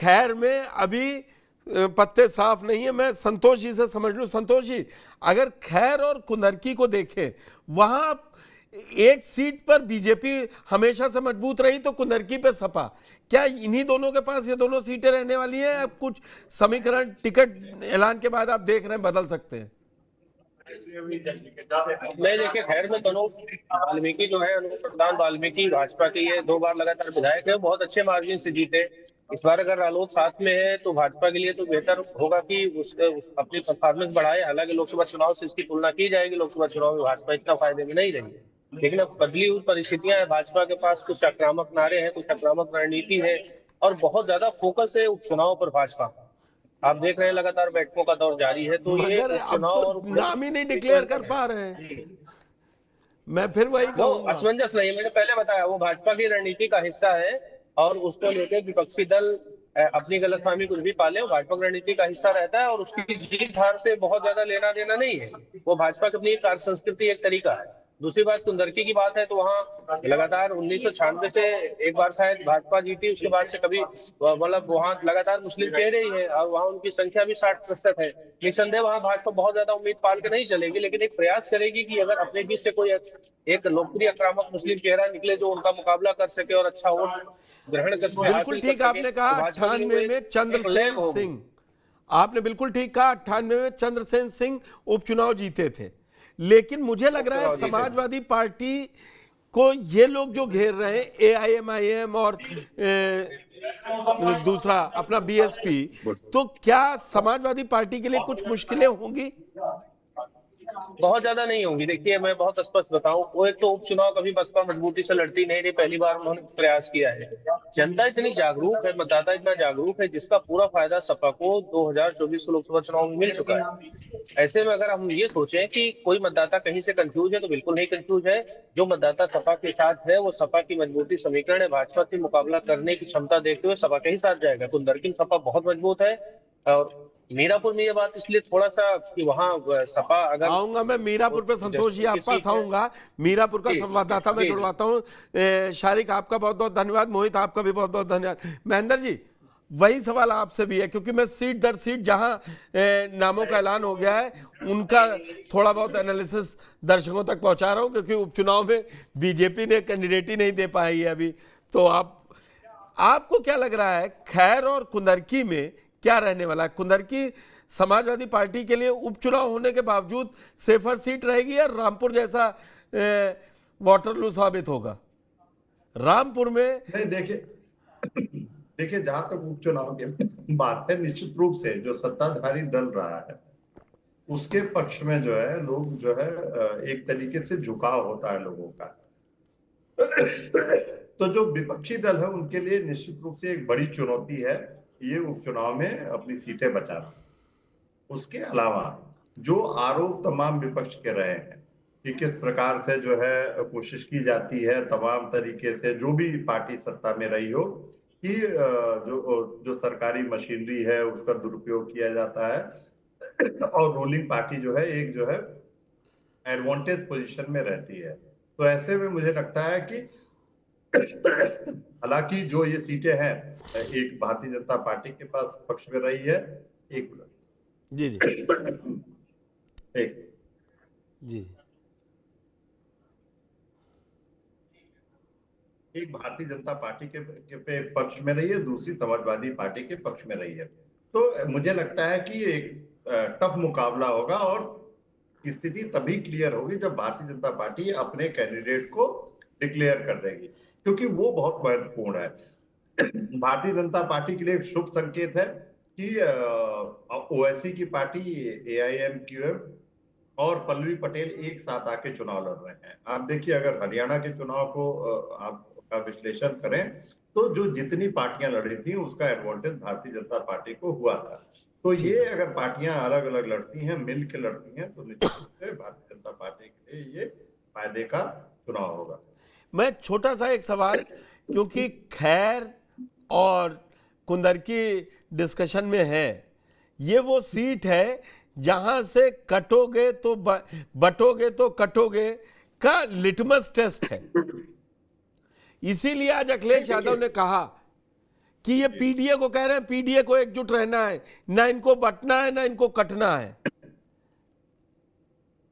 खैर में अभी पत्ते साफ नहीं है। मैं संतोष जी से समझ लूं। संतोष जी, अगर खैर और कुंदरकी को देखें, वहां एक सीट पर बीजेपी हमेशा से मजबूत रही, तो कुंदरकी पे सपा। क्या इन्हीं दोनों के पास ये दोनों सीटें रहने वाली हैं? अब कुछ समीकरण टिकट ऐलान के बाद आप देख रहे हैं बदल सकते हैं? मैं देखिए, खैर में दोनों वाल्मीकि जो है, अनुप प्रधान वाल्मीकि भाजपा के ये 2 बार लगातार विधायक है, बहुत अच्छे मार्जिन से जीते। इस बार अगर रालोद साथ में है तो भाजपा के लिए तो बेहतर होगा कि अपनी परफॉर्मेंस बढ़ाए। हालांकि लोकसभा चुनाव से इसकी तुलना की जाएगी, लोकसभा चुनाव में भाजपा इतना फायदे में नहीं रही, लेकिन अब बदली हुई परिस्थितियां हैं। भाजपा के पास कुछ आक्रामक नारे हैं, कुछ आक्रामक रणनीति है, और बहुत ज्यादा फोकस है उपचुनाव पर भाजपा का। आप देख रहे हैं लगातार बैठकों का दौर जारी है, तो ये मगर अब उपचुनाव तो और नाम ही नहीं डिक्लेयर कर पा रहे हैं। मैं फिर वही वो कहूंगा। असमंजस नहीं, मैंने पहले बताया, वो भाजपा की रणनीति का हिस्सा है, और उसको लेकर विपक्षी दल अपनी गलतफहमी कुछ भी पाले, वो भाजपा की रणनीति का हिस्सा रहता है, और उसकी जीत हार से बहुत ज्यादा लेना देना नहीं है। वो भाजपा की अपनी कार्य संस्कृति, एक तरीका है। दूसरी बात कुंदरकी की बात है, तो वहाँ लगातार 1996 से एक बार शायद भाजपा जीती, उसके बाद से कभी, मतलब वहाँ लगातार मुस्लिम चेहरे ही है, और वहाँ उनकी संख्या भी 60% है। निसंदेह वहाँ भाजपा बहुत ज्यादा उम्मीद पाल के नहीं चलेगी, लेकिन एक प्रयास करेगी कि अगर अपने बीच से कोई एक लोकप्रिय आक्रामक मुस्लिम चेहरा निकले जो उनका मुकाबला कर सके और अच्छा वोट ग्रहण कर सके, बिल्कुल हासिल कर ठीक सके, आपने कहा। तो भाजपा के लिए वो 98 में एक चंद्रसेन लैब होगी। सिंह, आपने बिल्कुल ठीक कहा, 98 में चंद्रसेन सिंह उपचुनाव जीते थे। लेकिन मुझे लग रहा है समाजवादी पार्टी को ये लोग जो घेर रहे हैं, AIMIM और दूसरा अपना BSP, तो क्या समाजवादी पार्टी के लिए कुछ मुश्किलें होंगी? बहुत ज्यादा नहीं होंगी। देखिए, मैं बहुत स्पष्ट बताऊं, वो एक तो उपचुनाव कभी बसपा मजबूती से लड़ती नहीं रही, पहली बार उन्होंने प्रयास किया है। जनता इतनी जागरूक है, मतदाता इतना जागरूक है, जिसका पूरा फायदा सपा को 2024 के लोकसभा चुनाव में मिल चुका है। ऐसे में अगर हम ये सोचें कि कोई मतदाता कहीं से कंफ्यूज है, तो बिल्कुल नहीं कंफ्यूज है। जो मतदाता सपा के साथ है, वो सपा की मजबूती समीकरण है, भाजपा की मुकाबला करने की क्षमता देखते हुए सपा के ही साथ जाएगा। तो दरकिन सपा बहुत मजबूत है। और मीरापुर में ये बात इसलिए थोड़ा सा कि वहाँ सपा अगर आऊंगा मैं मीरापुर पे, संतोष जी जसपुर की आप पास सीट है। आऊंगा। मीरापुर का जी संवाददाता मैं जी जी। जुड़वाता हूं। शारिक आपका बहुत बहुत धन्यवाद, मोहित आपका भी बहुत बहुत धन्यवाद। महेंद्र जी, वही सवाल आपसे भी है, क्योंकि मैं सीट दर सीट जहां नामों का ऐलान हो गया है, उनका थोड़ा बहुत एनालिसिस दर्शकों तक पहुंचा रहा हूं, क्योंकि उपचुनाव में बीजेपी ने कैंडिडेट ही नहीं दे पाई है अभी। तो आपको क्या लग रहा है, खैर और कुंदरकी में क्या रहने वाला है? कुंदरकी समाजवादी पार्टी के लिए उपचुनाव होने के बावजूद सेफर सीट रहेगी, या रामपुर जैसा वाटरलू साबित होगा? रामपुर में नहीं, देखिए जहां तक उपचुनाव की बात है, निश्चित रूप से जो सत्ताधारी दल रहा है उसके पक्ष में जो है लोग जो है एक तरीके से झुकाव होता है लोगों का। तो जो विपक्षी दल है उनके लिए निश्चित रूप से एक बड़ी चुनौती है ये उपचुनाव में अपनी सीटें बचाना। उसके अलावा जो आरोप तमाम विपक्ष के रहे हैं कि किस प्रकार से जो है कोशिश की जाती है तमाम तरीके से, जो भी पार्टी सत्ता में रही हो, कि जो सरकारी मशीनरी है उसका दुरुपयोग किया जाता है और रूलिंग पार्टी जो है एक जो है एडवांटेज पोजीशन में रहती है। तो ऐसे में मुझे लगता है कि हालांकि जो ये सीटें हैं एक भारतीय जनता पार्टी के पास पक्ष में रही है, एक जी जी एक जी एक भारतीय जनता पार्टी के पक्ष में रही है, दूसरी समाजवादी पार्टी के पक्ष में रही है। तो मुझे लगता है कि एक टफ मुकाबला होगा, और स्थिति तभी क्लियर होगी जब भारतीय जनता पार्टी अपने कैंडिडेट को डिक्लेयर कर देगी, क्योंकि वो बहुत महत्वपूर्ण है। भारतीय जनता पार्टी के लिए एक शुभ संकेत है कि ओवैसी की पार्टी AIMQM और पल्लवी पटेल एक साथ आके चुनाव लड़ रहे हैं। आप देखिए, अगर हरियाणा के चुनाव को आपका विश्लेषण करें तो जो जितनी पार्टियां लड़ी थी उसका एडवांटेज भारतीय जनता पार्टी को हुआ था। तो ये अगर पार्टियां अलग अलग लड़ती हैं, मिल के लड़ती हैं, तो निश्चित रूप से भारतीय जनता पार्टी के लिए ये फायदे का चुनाव होगा। मैं छोटा सा एक सवाल, क्योंकि खैर और कुंदरकी डिस्कशन में है, ये वो सीट है जहां से कटोगे तो बटोगे तो कटोगे का लिटमस टेस्ट है। इसीलिए आज अखिलेश यादव ने कहा कि ये पीडीए को कह रहे हैं पीडीए को एकजुट रहना है, ना इनको बंटना है ना इनको कटना है।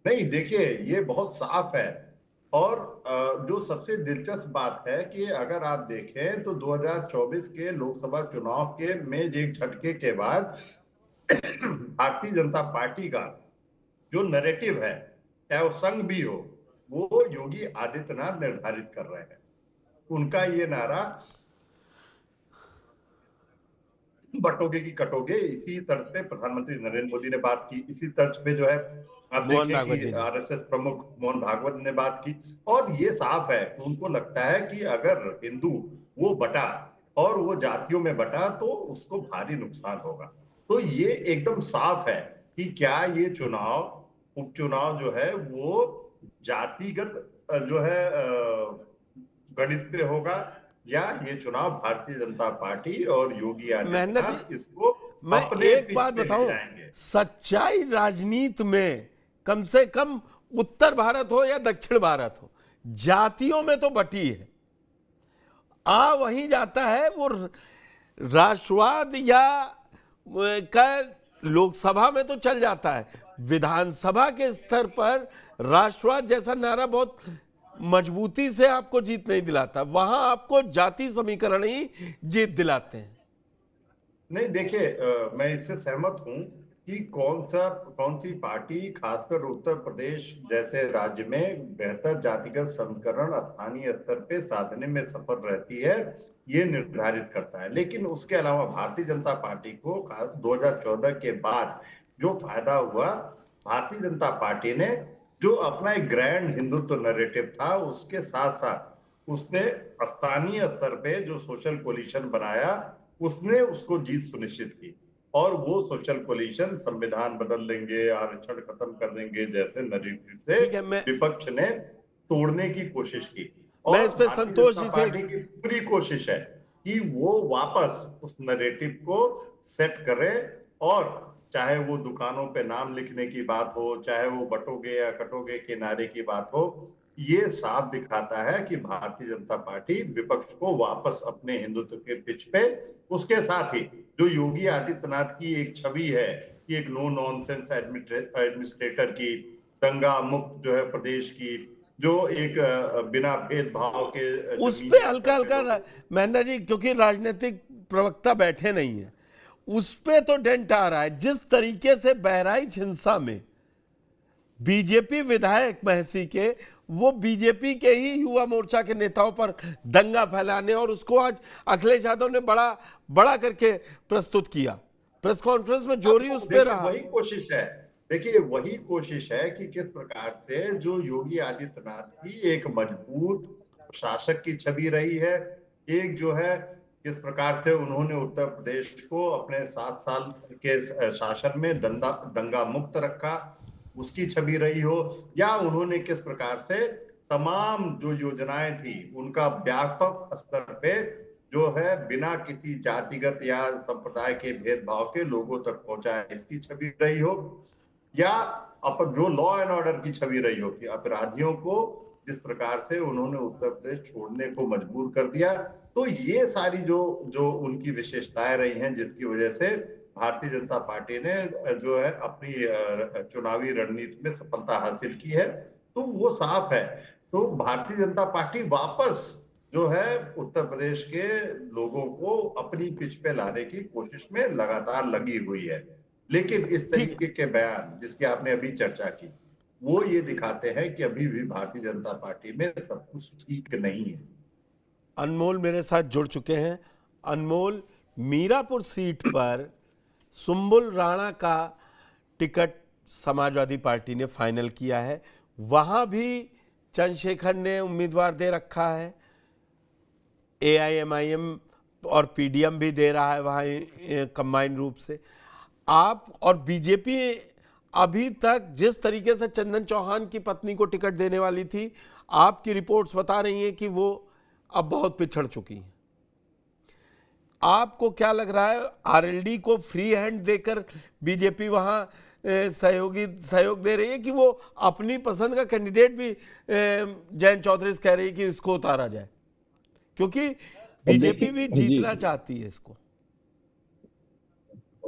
नहीं, देखिए ये बहुत साफ है। और जो सबसे दिलचस्प बात है कि अगर आप देखें तो 2024 के लोकसभा चुनाव के में एक झटके के बाद भारतीय जनता पार्टी का जो नैरेटिव है, चाहे वो संघ भी हो, वो योगी आदित्यनाथ निर्धारित कर रहे हैं। उनका ये नारा बटोगे की कटोगे, इसी तर्ज पे प्रधानमंत्री नरेंद्र मोदी ने बात की। इसी तर्ज पे जो है आप देखें कि आरएसएस प्रमुख मोहन भागवत ने बात की। और ये साफ है कि उनको लगता है कि अगर हिंदू वो बटा और वो जातियों में बटा तो उसको भारी नुकसान होगा। तो ये एकदम साफ है कि क्या ये चुनाव उपचुनाव जो है वो जातिगत जो है गणित पे होगा, या ये चुनाव भारतीय जनता पार्टी और योगी आदित्यनाथ इसको मैं अपने एक बात बताऊं, सच्चाई राजनीति में कम से कम उत्तर भारत हो या दक्षिण भारत हो, जातियों में तो बटी है। वहीं जाता है वो राष्ट्रवाद या का लोकसभा में तो चल जाता है, विधानसभा के स्तर पर राष्ट्रवाद जैसा नारा बहुत मजबूती से आपको जीत नहीं दिलाता, वहां आपको जाति समीकरण ही जीत दिलाते हैं। नहीं, देखिए मैं इससे सहमत हूं कि कौन सी पार्टी खासकर उत्तर प्रदेश जैसे राज्य में बेहतर जातिगत समीकरण स्थानीय स्तर पे साधने में सफल रहती है, ये निर्धारित करता है। लेकिन उसके अलावा भारतीय जनता पार्टी को 2014 के बाद जो फायदा हुआ, भारतीय जनता पार्टी ने जो अपना एक ग्रैंड हिंदुत्व नैरेटिव था, उसके साथ साथ उसने स्थानीय स्तर पे जो सोशल कोलिशन बनाया, उसने उसको जीत सुनिश्चित की। और वो सोशल कोलिशन संविधान बदल देंगे, आरक्षण खत्म कर देंगे जैसे नैरेटिव से विपक्ष ने तोड़ने की कोशिश की। और मैं इस पे संतोष जी से पार्टी की पूरी कोशिश है कि वो वापस उस नैरेटिव को सेट करे, और चाहे वो दुकानों पे नाम लिखने की बात हो, चाहे वो बटोगे या कटोगे के नारे की बात हो, ये साफ दिखाता है कि भारतीय जनता पार्टी विपक्ष को वापस अपने हिंदुत्व के पिच पे, उसके साथ ही जो योगी आदित्यनाथ की एक छवि है कि एक नो नॉनसेंस एडमिनिस्ट्रेटर की, दंगा मुक्त जो है प्रदेश की, जो एक बिना भेदभाव के, उस पे हल्का हल्का महेंद्र जी, क्योंकि राजनीतिक प्रवक्ता बैठे नहीं है, उस पे तो डेंट आ रहा है। जिस तरीके से बहराइच हिंसा में बीजेपी विधायक महसी के, वो बीजेपी के ही युवा मोर्चा के नेताओं पर दंगा फैलाने, और उसको आज अखिलेश यादव ने बड़ा करके प्रस्तुत किया, प्रेस कॉन्फ्रेंस में जोरी उस पे रहा। वही कोशिश है, देखिए वही कोशिश है कि किस प्रकार से जो योगी आदित्यनाथ की एक मजबूत शासक की छवि रही है, एक जो है किस प्रकार से उन्होंने उत्तर प्रदेश को अपने 7 साल के शासन में दंगा मुक्त रखा, उसकी छवि रही हो, या उन्होंने किस प्रकार से तमाम जो योजनाएं थी उनका व्यापक स्तर पे जो है बिना किसी जातिगत या संप्रदाय के भेदभाव के लोगों तक पहुंचाया, इसकी छवि रही हो, या जो लॉ एंड ऑर्डर की छवि रही हो कि अपराधियों को जिस प्रकार से उन्होंने उत्तर प्रदेश छोड़ने को मजबूर कर दिया। तो ये सारी जो उनकी विशेषताएं रही हैं, जिसकी वजह से भारतीय जनता पार्टी ने जो है अपनी चुनावी रणनीति में सफलता हासिल की है। तो वो साफ है। तो भारतीय जनता पार्टी वापस जो है उत्तर प्रदेश के लोगों को अपनी पिच पे लाने की कोशिश में लगातार लगी हुई है। लेकिन इस तरीके के बयान जिसकी आपने अभी चर्चा की, वो ये दिखाते हैं कि अभी भी भारतीय जनता पार्टी में सब कुछ ठीक नहीं है। अनमोल मेरे साथ जुड़ चुके हैं। अनमोल, मीरापुर सीट पर सुंबुल राणा का टिकट समाजवादी पार्टी ने फाइनल किया है, वहां भी चंद्रशेखर ने उम्मीदवार दे रखा है, AIMIM और PDM भी दे रहा है वहां कंबाइंड रूप से। आप और बीजेपी अभी तक जिस तरीके से चंदन चौहान की पत्नी को टिकट देने वाली थी, आपकी रिपोर्ट्स बता रही हैं कि वो अब बहुत पिछड़ चुकी हैं। आपको क्या लग रहा है, RLD को फ्री हैंड देकर बीजेपी वहां सहयोग दे रही है कि वो अपनी पसंद का कैंडिडेट भी जयंत चौधरी से कह रही है कि इसको उतारा जाए? क्योंकि बीजेपी भी जी जीतना चाहती है इसको।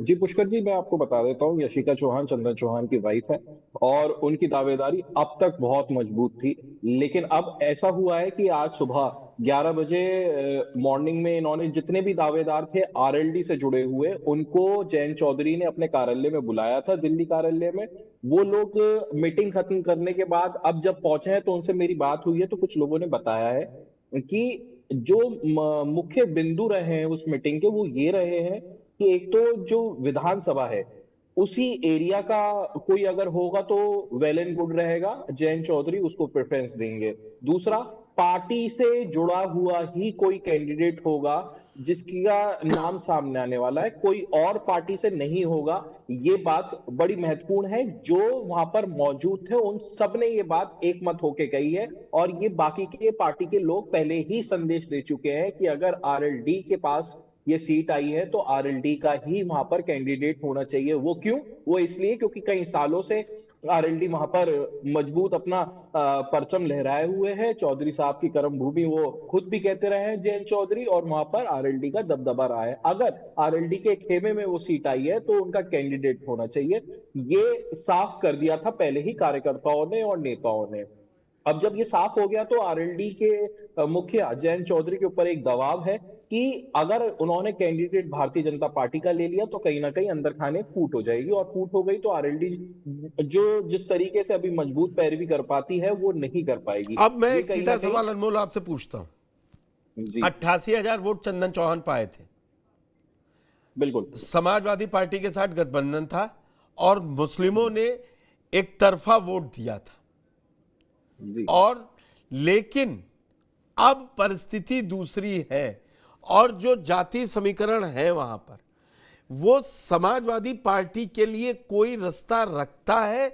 जी पुष्कर जी, मैं आपको बता देता हूँ, यशिका चौहान चंदन चौहान की वाइफ है और उनकी दावेदारी अब तक बहुत मजबूत थी। लेकिन अब ऐसा हुआ है कि आज सुबह 11 बजे मॉर्निंग में इन्होंने जितने भी दावेदार थे आरएलडी से जुड़े हुए, उनको जयंत चौधरी ने अपने कार्यालय में बुलाया था, दिल्ली कार्यालय में। वो लोग मीटिंग खत्म करने के बाद अब जब पहुंचे हैं तो उनसे मेरी बात हुई है, तो कुछ लोगों ने बताया है कि जो मुख्य बिंदु रहे हैं उस मीटिंग के, वो ये रहे हैं कि एक तो जो विधानसभा है उसी एरिया का कोई अगर होगा तो वेल एंड गुड रहेगा, जयंत चौधरी उसको प्रेफरेंस देंगे। दूसरा, पार्टी से जुड़ा हुआ ही कोई कैंडिडेट होगा जिसका नाम सामने आने वाला है, कोई और पार्टी से नहीं होगा। ये बात बड़ी महत्वपूर्ण है। जो वहां पर मौजूद थे उन सब ने ये बात एक मत होके कही है, और ये बाकी के पार्टी के लोग पहले ही संदेश दे चुके हैं कि अगर आरएलडी के पास ये सीट आई है तो आरएलडी का ही वहां पर कैंडिडेट होना चाहिए। वो क्यों? वो इसलिए क्योंकि कई सालों से आरएलडी वहां पर मजबूत अपना परचम लहराए हुए है। चौधरी साहब की कर्म भूमि वो खुद भी कहते रहे हैं जयंत चौधरी, और वहां पर आरएलडी का दबदबा रहा है। अगर आरएलडी के खेमे में वो सीट आई है तो उनका कैंडिडेट होना चाहिए। ये साफ कर दिया था पहले ही कार्यकर्ताओं ने और नेताओं ने। अब जब ये साफ हो गया तो आरएलडी के मुखिया जयंत चौधरी के ऊपर एक दबाव है कि अगर उन्होंने कैंडिडेट भारतीय जनता पार्टी का ले लिया तो कहीं ना कहीं अंदर खाने फूट हो जाएगी, और फूट हो गई तो आरएलडी जो जिस तरीके से अभी मजबूत पैरवी कर पाती है वो नहीं कर पाएगी। अब मैं ये एक कहीं सीधा ना कहीं- सवाल अनमोल आपसे पूछता हूं। जी 88,000 वोट चंदन चौहान पाए थे, बिल्कुल समाजवादी पार्टी के साथ गठबंधन था और मुस्लिमों ने एक तरफा वोट दिया था। जी और लेकिन अब परिस्थिति दूसरी है, और जो जाति समीकरण है वहां पर, वो समाजवादी पार्टी के लिए कोई रास्ता रखता है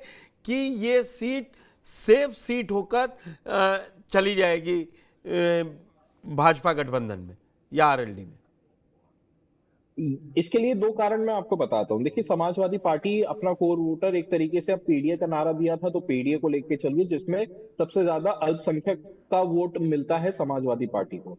कि ये सीट सेफ सीट होकर चली जाएगी भाजपा गठबंधन में या आरएलडी में? इसके लिए दो कारण मैं आपको बताता हूं। देखिए, समाजवादी पार्टी अपना कोर वोटर एक तरीके से अब पीडीए का नारा दिया था, तो पीडीए को लेके चलिए, जिसमें सबसे ज्यादा अल्पसंख्यक का वोट मिलता है समाजवादी पार्टी को।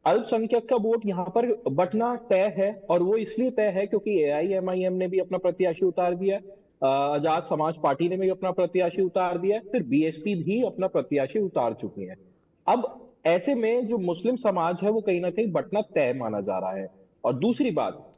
अल्पसंख्यक का वोट यहाँ पर बंटना तय है, और वो इसलिए तय है क्योंकि एआईएमआईएम ने भी अपना प्रत्याशी उतार दिया है, आजाद समाज पार्टी ने भी अपना प्रत्याशी उतार दिया है, फिर बीएसपी भी अपना प्रत्याशी उतार चुकी है। अब ऐसे में जो मुस्लिम समाज है वो कहीं ना कहीं बंटना तय माना जा रहा है। और दूसरी बात,